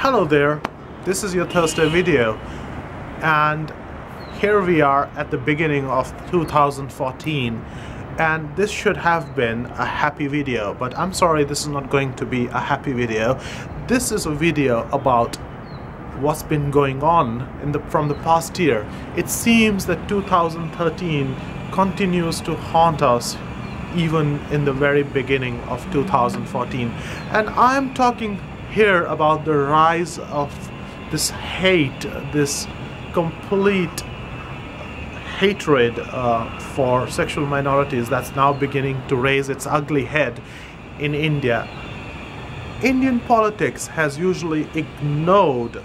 Hello there, this is your Thursday video, and here we are at the beginning of 2014, and this should have been a happy video, but I'm sorry, this is not going to be a happy video. This is a video about what's been going on from the past year. It seems that 2013 continues to haunt us even in the very beginning of 2014, and I'm talking here about the rise of this hate, this complete hatred for sexual minorities that's now beginning to raise its ugly head in India. Indian politics has usually ignored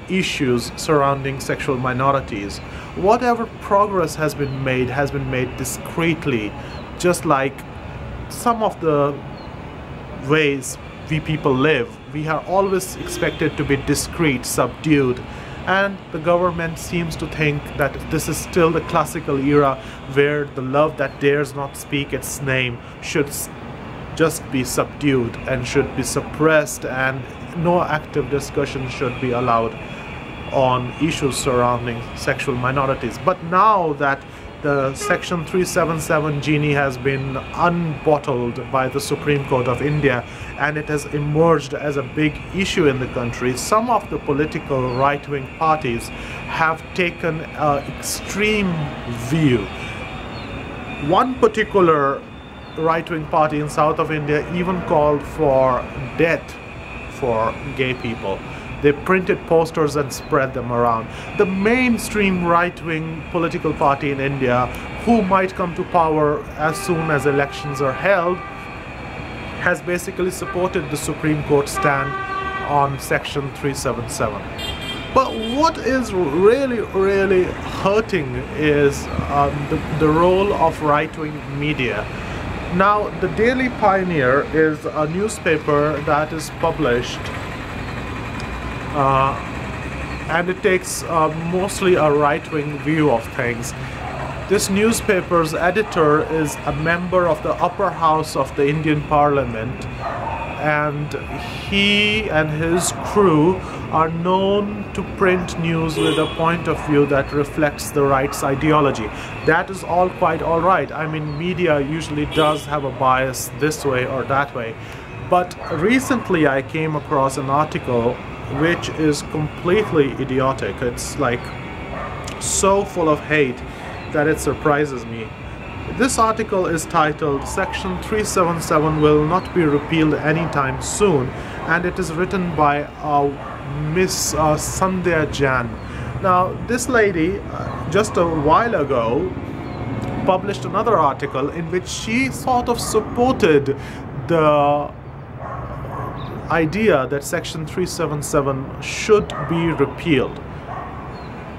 issues surrounding sexual minorities. Whatever progress has been made discreetly, just like some of the ways we people live. We are always expected to be discreet, subdued, and the government seems to think that this is still the classical era where the love that dares not speak its name should just be subdued and should be suppressed, and no active discussion should be allowed on issues surrounding sexual minorities. But now that the Section 377 genie has been unbottled by the Supreme Court of India and it has emerged as a big issue in the country, some of the political right-wing parties have taken an extreme view. One particular right-wing party in south of India even called for death for gay people. They printed posters and spread them around. The mainstream right-wing political party in India, who might come to power as soon as elections are held, has basically supported the Supreme Court stand on Section 377. But what is really hurting is the role of right-wing media. Now, the Daily Pioneer is a newspaper that is published and it takes mostly a right-wing view of things. This newspaper's editor is a member of the upper house of the Indian Parliament, and he and his crew are known to print news with a point of view that reflects the right's ideology. That is all quite alright. I mean, media usually does have a bias this way or that way, but recently I came across an article which is completely idiotic. It's like so full of hate that it surprises me. This article is titled "Section 377 will not be repealed anytime soon," and it is written by Miss Sandhya Jain. Now, this lady just a while ago published another article in which she sort of supported the idea that Section 377 should be repealed.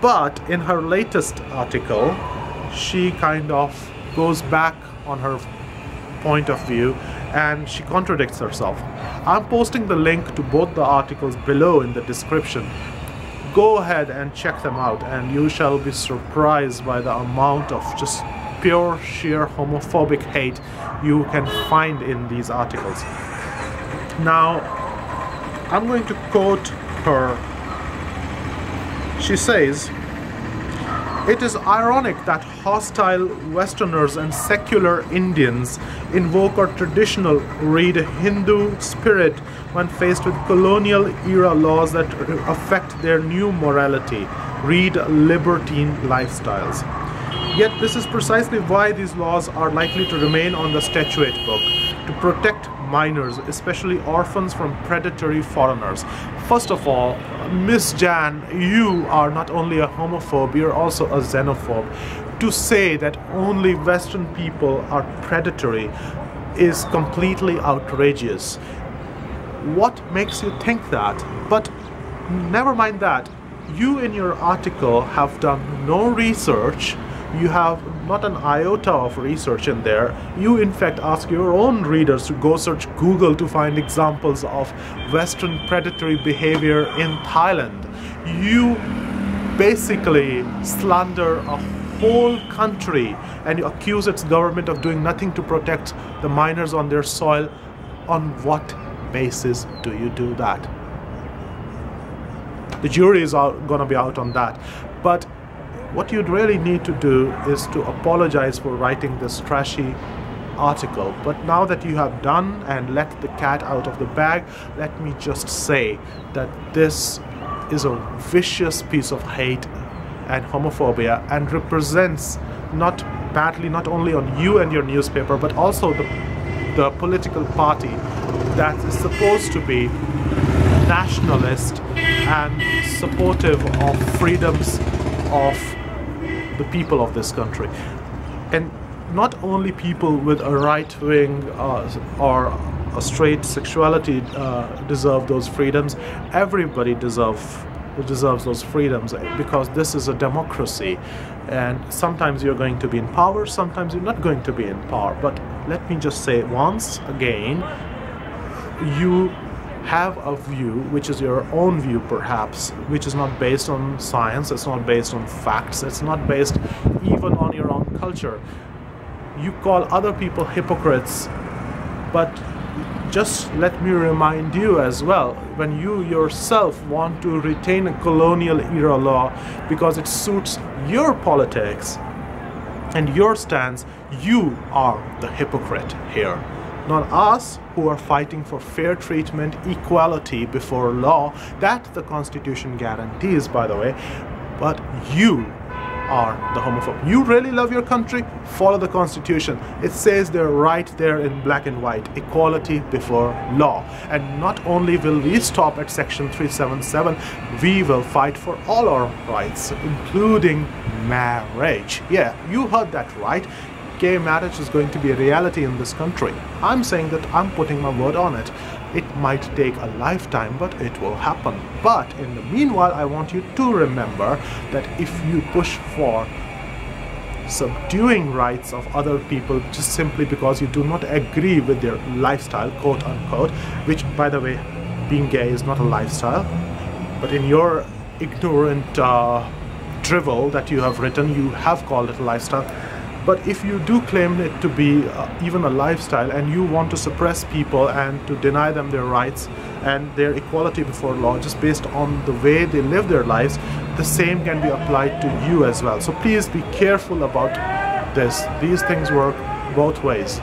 But in her latest article, she kind of goes back on her point of view and she contradicts herself. I'm posting the link to both the articles below in the description. Go ahead and check them out, and you shall be surprised by the amount of just pure, sheer homophobic hate you can find in these articles. Now, I'm going to quote her. She says, "It is ironic that hostile Westerners and secular Indians invoke our traditional, read Hindu spirit when faced with colonial-era laws that affect their new morality, read libertine lifestyles. Yet this is precisely why these laws are likely to remain on the statute book, to protect minors, especially orphans, from predatory foreigners." First of all, Miss Jain, you are not only a homophobe, you're also a xenophobe. To say that only Western people are predatory is completely outrageous. What makes you think that? But never mind that. You in your article have done no research. You have not an iota of research in there. You in fact ask your own readers to go search Google to find examples of Western predatory behavior in Thailand. You basically slander a whole country and you accuse its government of doing nothing to protect the minors on their soil. On what basis do you do that? the jury is gonna be out on that. But what you'd really need to do is to apologize for writing this trashy article. But now that you have done and let the cat out of the bag, let me just say that this is a vicious piece of hate and homophobia, and represents not badly not only on you and your newspaper, but also the political party that is supposed to be nationalist and supportive of freedoms of the people of this country. And not only people with a right-wing or a straight sexuality deserve those freedoms. Everybody deserves those freedoms, because this is a democracy, and sometimes you're going to be in power, sometimes you're not going to be in power. But let me just say once again, you have a view which is your own view, perhaps, which is not based on science, it's not based on facts, it's not based even on your own culture. You call other people hypocrites, but just let me remind you as well, when you yourself want to retain a colonial era law because it suits your politics and your stance, you are the hypocrite here. Not us, who are fighting for fair treatment, equality before law, that the Constitution guarantees, by the way, but you are the homophobe. You really love your country? Follow the Constitution. It says there right there in black and white, equality before law. And not only will we stop at section 377, we will fight for all our rights, including marriage. Yeah, you heard that right. Gay marriage is going to be a reality in this country. I'm saying that, I'm putting my word on it. It might take a lifetime, but it will happen. But in the meanwhile, I want you to remember that if you push for subduing rights of other people just simply because you do not agree with their lifestyle, quote unquote, which, by the way, being gay is not a lifestyle, but in your ignorant drivel that you have written, you have called it a lifestyle. But if you do claim it to be even a lifestyle, and you want to suppress people and to deny them their rights and their equality before law just based on the way they live their lives, the same can be applied to you as well. So please be careful about this. These things work both ways.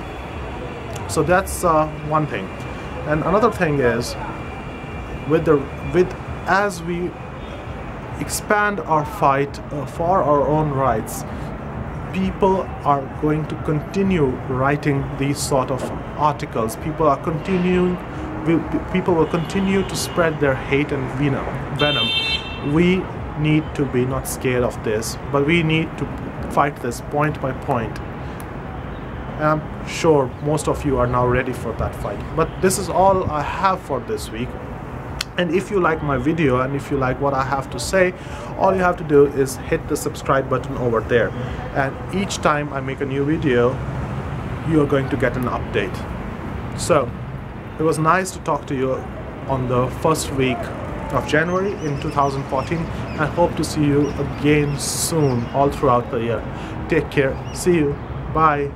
So that's one thing. And another thing is, as we expand our fight for our own rights, people are going to continue writing these sort of articles. People will continue to spread their hate and venom. We need to be not scared of this, but we need to fight this point by point. And I'm sure most of you are now ready for that fight. But this is all I have for this week. And if you like my video and if you like what I have to say, all you have to do is hit the subscribe button over there. And each time I make a new video, you are going to get an update. So, it was nice to talk to you on the first week of January in 2014. I hope to see you again soon, all throughout the year. Take care. See you. Bye.